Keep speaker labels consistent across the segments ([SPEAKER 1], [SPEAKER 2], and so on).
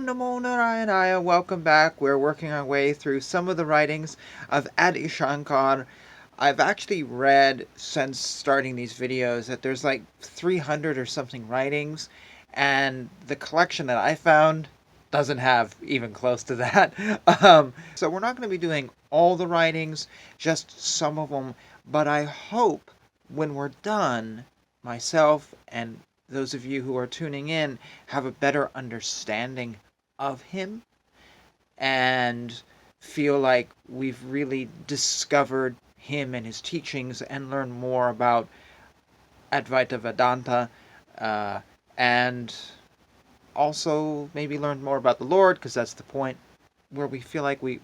[SPEAKER 1] Namo Narayana, welcome back. We're working our way through some of the writings of Adi Shankara. I've actually read since starting these videos that there's like 300 or something writings, and the collection that I found doesn't have even close to that. So we're not going to be doing all the writings, just some of them, but I hope when we're done, myself and those of you who are tuning in have a better understanding of him and feel like we've really discovered him and his teachings and learned more about Advaita Vedanta, and also maybe learned more about the Lord, because that's the point where we feel like we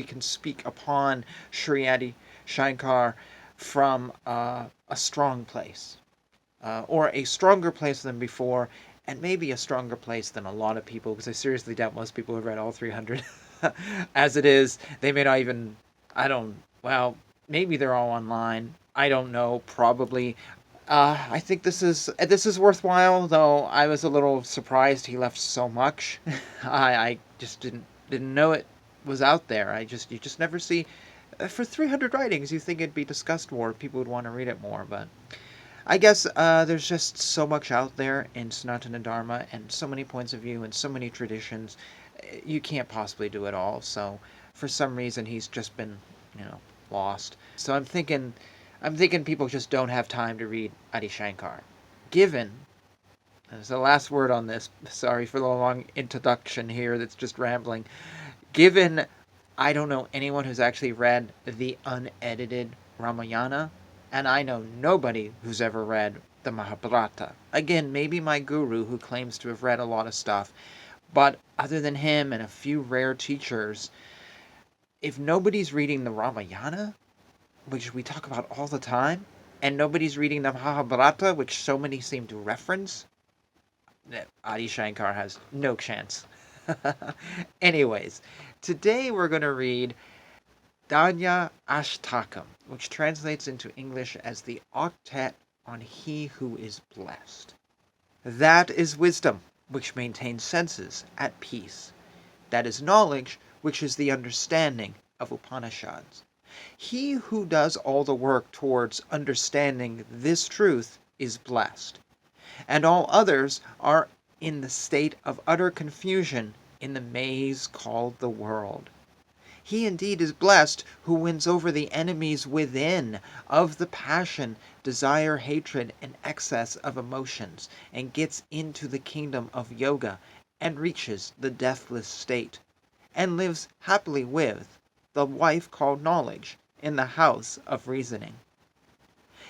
[SPEAKER 1] can speak upon Sri Adi Shankar from a strong place, or a stronger place than before, and maybe a stronger place than a lot of people, because I seriously doubt most people have read all 300. As it is, they may not even, well, maybe they're all online. I don't know, probably. I think this is worthwhile, though I was a little surprised he left so much. I just didn't know it was out there. You just never see, for 300 writings, you think it'd be discussed more, people would want to read it more, but I guess there's just so much out there in Sanatana Dharma and so many points of view and so many traditions. You can't possibly do it all. So for some reason he's just been, lost. So I'm thinking people just don't have time to read Adi Shankar. Given, as the last word on this, sorry for the long introduction here that's just rambling. Given I don't know anyone who's actually read the unedited Ramayana, and I know nobody who's ever read the Mahabharata. Again, maybe my guru who claims to have read a lot of stuff, but other than him and a few rare teachers, if nobody's reading the Ramayana, which we talk about all the time, and nobody's reading the Mahabharata, which so many seem to reference, Adi Shankar has no chance. Anyways, today we're going to read Dhanya Ashtakam, which translates into English as the Octet on He Who is Blessed. That is wisdom, which maintains senses at peace. That is knowledge, which is the understanding of Upanishads. He who does all the work towards understanding this truth is blessed, and all others are in the state of utter confusion in the maze called the world. He indeed is blessed who wins over the enemies within of the passion, desire, hatred, and excess of emotions, and gets into the kingdom of yoga, and reaches the deathless state, and lives happily with the wife called knowledge in the house of reasoning.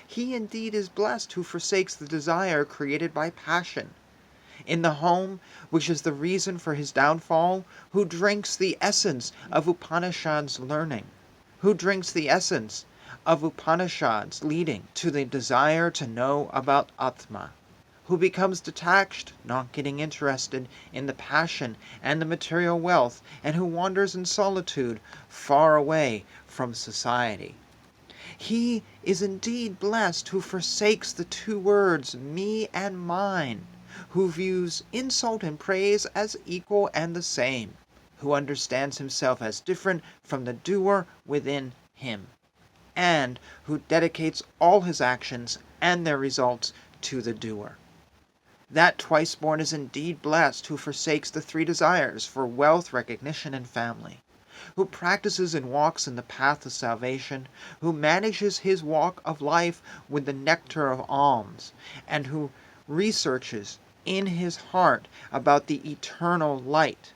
[SPEAKER 1] He indeed is blessed who forsakes the desire created by passion, in the home, which is the reason for his downfall, who drinks the essence of Upanishads learning, who drinks the essence of Upanishads leading to the desire to know about Atma, who becomes detached, not getting interested in the passion and the material wealth, and who wanders in solitude far away from society. He is indeed blessed who forsakes the two words me and mine, who views insult and praise as equal and the same, who understands himself as different from the doer within him, and who dedicates all his actions and their results to the doer. That twice born is indeed blessed who forsakes the three desires for wealth, recognition, and family, who practices and walks in the path of salvation, who manages his walk of life with the nectar of alms, and who researches in his heart about the eternal light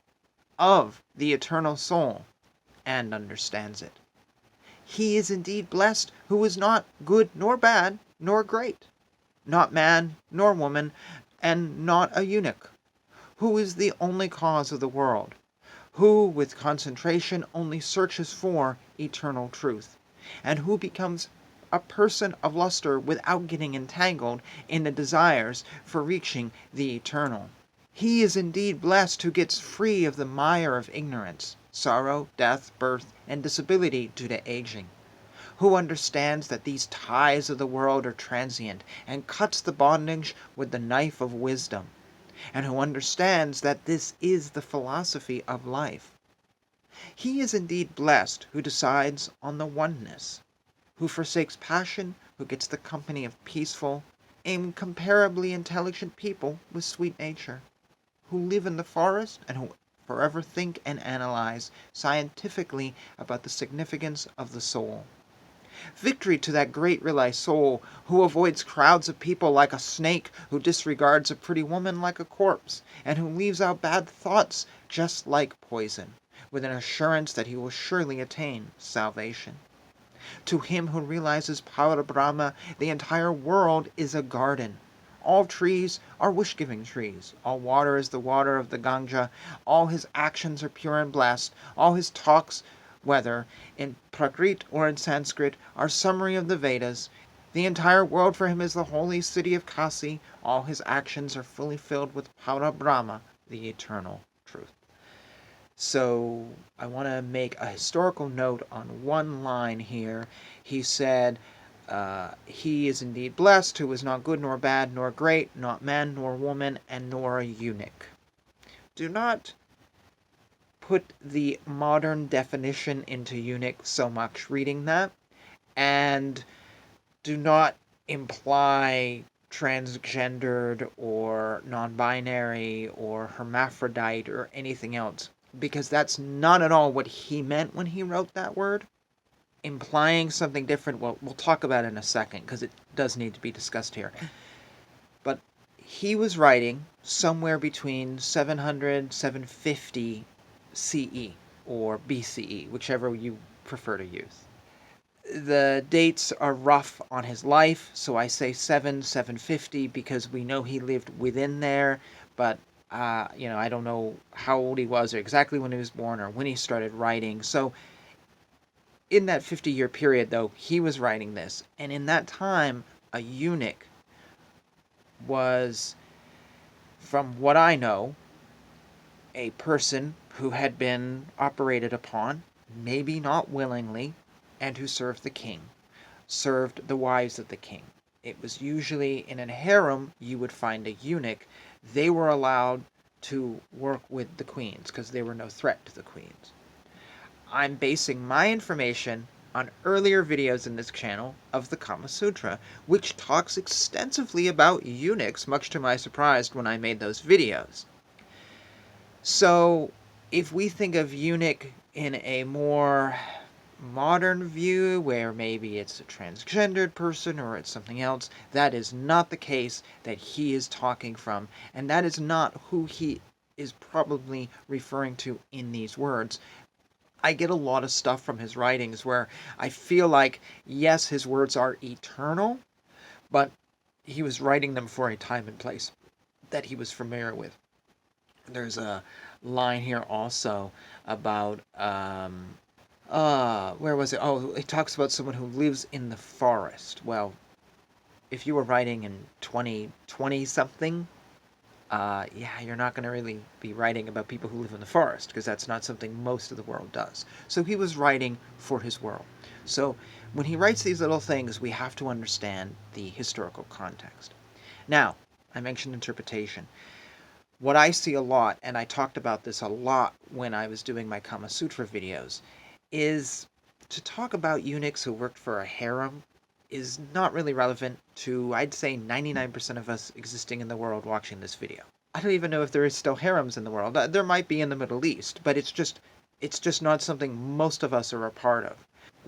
[SPEAKER 1] of the eternal soul and understands it. He is indeed blessed who is not good nor bad nor great, not man nor woman, and not a eunuch, who is the only cause of the world, who with concentration only searches for eternal truth, and who becomes a person of luster without getting entangled in the desires for reaching the eternal. He is indeed blessed who gets free of the mire of ignorance, sorrow, death, birth, and disability due to aging, who understands that these ties of the world are transient and cuts the bondage with the knife of wisdom, and who understands that this is the philosophy of life. He is indeed blessed who decides on the oneness, who forsakes passion, who gets the company of peaceful, incomparably intelligent people with sweet nature, who live in the forest and who forever think and analyze scientifically about the significance of the soul. Victory to that great realized soul who avoids crowds of people like a snake, who disregards a pretty woman like a corpse, and who leaves out bad thoughts just like poison, with an assurance that he will surely attain salvation. To him who realizes Para Brahma, the entire world is a garden. All trees are wish-giving trees. All water is the water of the Ganga. All his actions are pure and blessed. All his talks, whether in Prakrit or in Sanskrit, are summary of the Vedas. The entire world for him is the holy city of Kasi. All his actions are fully filled with Para Brahma, the eternal truth. So I want to make a historical note on one line here. He said, he is indeed blessed who is not good nor bad nor great, not man nor woman, and nor a eunuch. Do not put the modern definition into eunuch so much reading that, and do not imply transgendered or non-binary or hermaphrodite or anything else, because that's not at all what he meant when he wrote that word. Implying something different, we'll talk about in a second, because it does need to be discussed here. But he was writing somewhere between 700, 750 CE or BCE, whichever you prefer to use. The dates are rough on his life, so I say 750 because we know he lived within there, but I don't know how old he was or exactly when he was born or when he started writing. So in that 50-year period, though, he was writing this. And in that time, a eunuch was, from what I know, a person who had been operated upon, maybe not willingly, and who served the king, served the wives of the king. It was usually in a harem you would find a eunuch. They were allowed to work with the queens because they were no threat to the queens. I'm basing my information on earlier videos in this channel of the Kama Sutra, which talks extensively about eunuchs, much to my surprise when I made those videos. So, if we think of eunuch in a more modern view, where maybe it's a transgendered person or it's something else, that is not the case that he is talking from, and that is not who he is probably referring to in these words. I get a lot of stuff from his writings where I feel like, yes, his words are eternal, but he was writing them for a time and place that he was familiar with. There's a line here also about where was it? Oh, it talks about someone who lives in the forest. Well, if you were writing in 2020 something, you're not going to really be writing about people who live in the forest, because that's not something most of the world does. So he was writing for his world. So when he writes these little things, we have to understand the historical context. Now, I mentioned interpretation. What I see a lot, and I talked about this a lot when I was doing my Kama Sutra videos, is to talk about eunuchs who worked for a harem is not really relevant to, I'd say, 99% of us existing in the world watching this video. I don't even know if there is still harems in the world. There might be in the Middle East, but it's just not something most of us are a part of.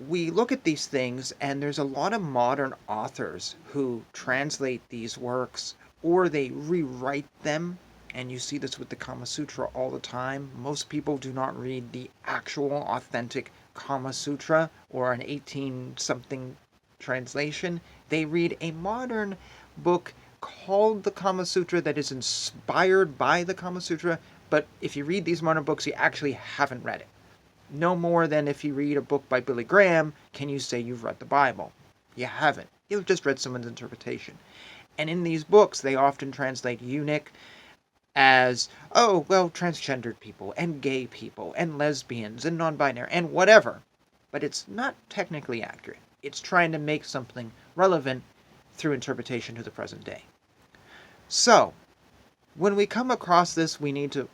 [SPEAKER 1] We look at these things, and there's a lot of modern authors who translate these works, or they rewrite them. And you see this with the Kama Sutra all the time. Most people do not read the actual authentic Kama Sutra or an 18-something translation. They read a modern book called the Kama Sutra that is inspired by the Kama Sutra, but if you read these modern books, you actually haven't read it. No more than if you read a book by Billy Graham, can you say you've read the Bible. You haven't. You've just read someone's interpretation. And in these books, they often translate eunuch as, oh, well, transgendered people, and gay people, and lesbians, and non-binary, and whatever. But it's not technically accurate. It's trying to make something relevant through interpretation to the present day. So, When we come across this, we need to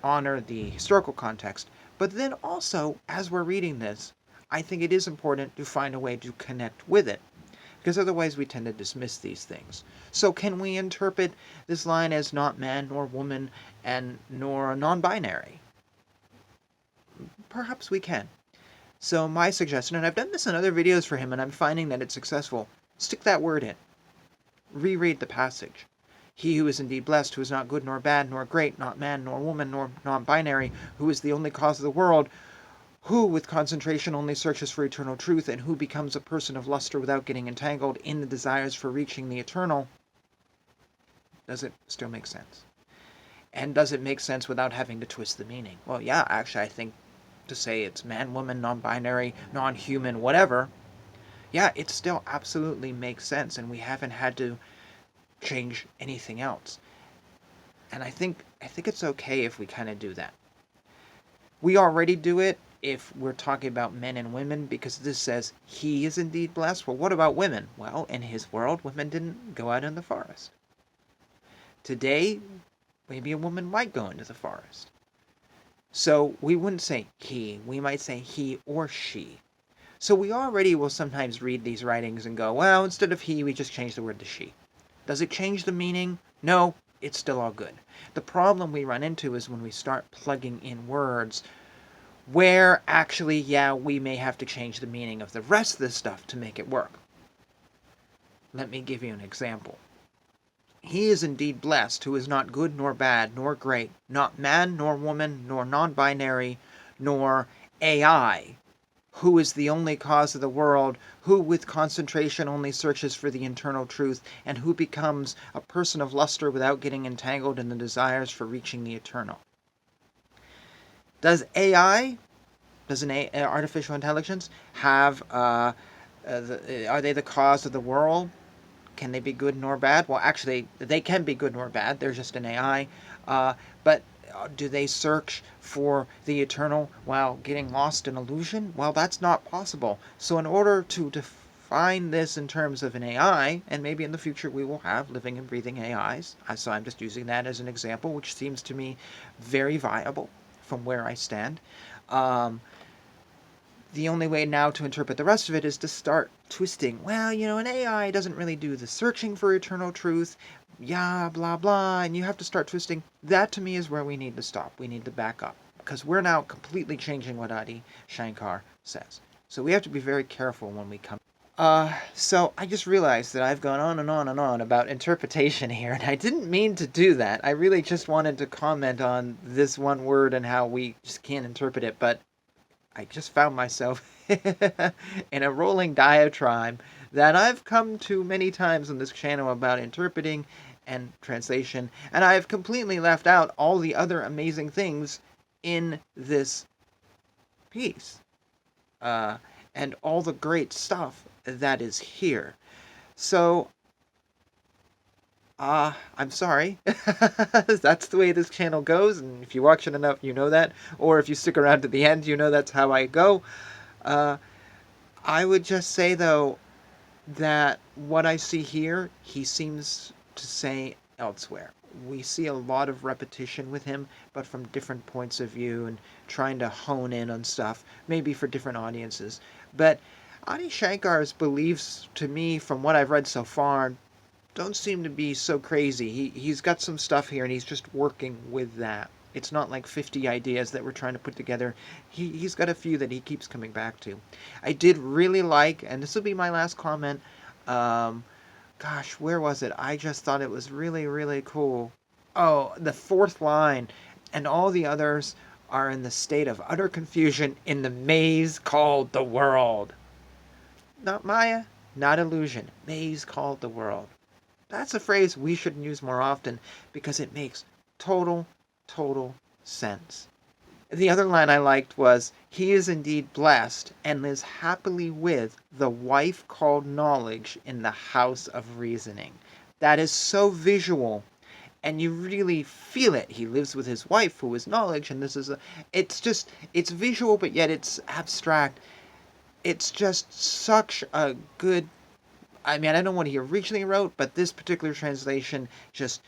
[SPEAKER 1] honor the historical context. But then also, as we're reading this, I think it is important to find a way to connect with it, because otherwise we tend to dismiss these things. So can we interpret this line as not man nor woman and nor non-binary? Perhaps we can. So my suggestion, and I've done this in other videos for him and I'm finding that it's successful, stick that word in. Reread the passage. He who is indeed blessed, who is not good nor bad nor great, not man nor woman nor non-binary, who is the only cause of the world, who with concentration only searches for eternal truth, and who becomes a person of luster without getting entangled in the desires for reaching the eternal. Does it still make sense? And does it make sense without having to twist the meaning? Well, yeah, actually, I think to say it's man, woman, non-binary, non-human, whatever, yeah, it still absolutely makes sense, and we haven't had to change anything else. And I think it's okay if we kind of do that. We already do it if we're talking about men and women, because this says he is indeed blessed. Well, what about women? Well, in his world, women didn't go out in the forest. Today, maybe a woman might go into the forest. So we wouldn't say he, we might say he or she. So we already will sometimes read these writings and go, well, instead of he, we just change the word to she. Does it change the meaning? No, it's still all good. The problem we run into is when we start plugging in words where actually, yeah, we may have to change the meaning of the rest of this stuff to make it work. Let me give you an example. He is indeed blessed who is not good nor bad nor great, not man nor woman nor non-binary nor AI, who is the only cause of the world, who with concentration only searches for the eternal truth, and who becomes a person of luster without getting entangled in the desires for reaching the eternal. Does AI, does an artificial intelligence have, are they the cause of the world? Can they be good nor bad? Well, actually, they can be good nor bad. They're just an AI. But do they search for the eternal while getting lost in illusion? Well, that's not possible. So in order to define this in terms of an AI, and maybe in the future we will have living and breathing AIs, so I'm just using that as an example, which seems to me very viable from where I stand. The only way now to interpret the rest of it is to start twisting. Well, an AI doesn't really do the searching for eternal truth. Yeah, blah, blah. And you have to start twisting. That to me is where we need to stop. We need to back up. Because we're now completely changing what Adi Shankara says. So we have to be very careful when we come. So I just realized that I've gone on and on and on about interpretation here, and I didn't mean to do that. I really just wanted to comment on this one word and how we just can't interpret it, but I just found myself in a rolling diatribe that I've come to many times on this channel about interpreting and translation, and I've completely left out all the other amazing things in this piece, and all the great stuff that is here. So, I'm sorry. That's the way this channel goes, and if you watch it enough, you know that. Or if you stick around to the end, you know that's how I go. I would just say, though, that what I see here, he seems to say elsewhere. We see a lot of repetition with him, but from different points of view and trying to hone in on stuff, maybe for different audiences. But Adi Shankara's beliefs, to me, from what I've read so far, don't seem to be so crazy. He's got some stuff here, and he's just working with that. It's not like 50 ideas that we're trying to put together. He's got a few that he keeps coming back to. I did really like, and this will be my last comment, gosh, where was it? I just thought it was really, really cool. Oh, the fourth line. And all the others are in the state of utter confusion in the maze called the world. Not Maya, not illusion. Maze called the world. That's a phrase we should use more often because it makes total sense. The other line I liked was, he is indeed blessed and lives happily with the wife called knowledge in the house of reasoning. That is so visual, and you really feel it. He lives with his wife who is knowledge, and it's visual, but yet it's abstract. It's just such a good, I don't know what he originally wrote, but this particular translation just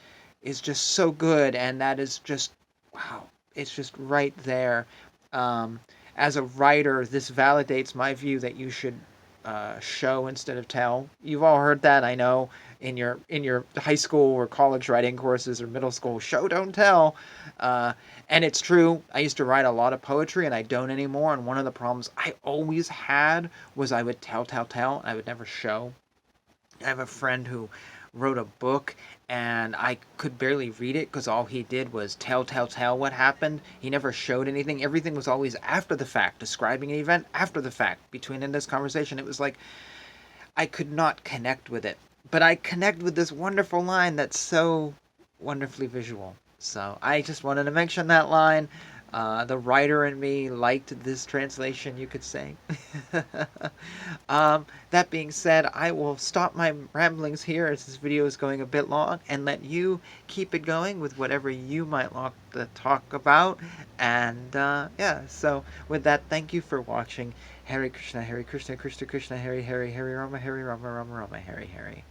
[SPEAKER 1] is just so good, and that is just, wow, it's just right there. Um, as a writer, this validates my view that you should show instead of tell. You've all heard that, I know, in your high school or college writing courses or middle school. Show, don't tell. Uh, and it's true. I used to write a lot of poetry, and I don't anymore. And one of the problems I always had was I would tell, tell, tell, and I would never show. I have a friend who wrote a book, and I could barely read it because all he did was tell, tell, tell what happened. He never showed anything. Everything was always after the fact, describing an event after the fact. Between in this conversation, it was like I could not connect with it. But I connect with this wonderful line that's so wonderfully visual. So I just wanted to mention that line. The writer in me liked this translation, you could say. That being said, I will stop my ramblings here as this video is going a bit long and let you keep it going with whatever you might like to talk about. And yeah, so with that, thank you for watching. Hare Krishna, Krishna Krishna, Hare Hare, Hare Rama, Rama Rama, Rama Hare Hare.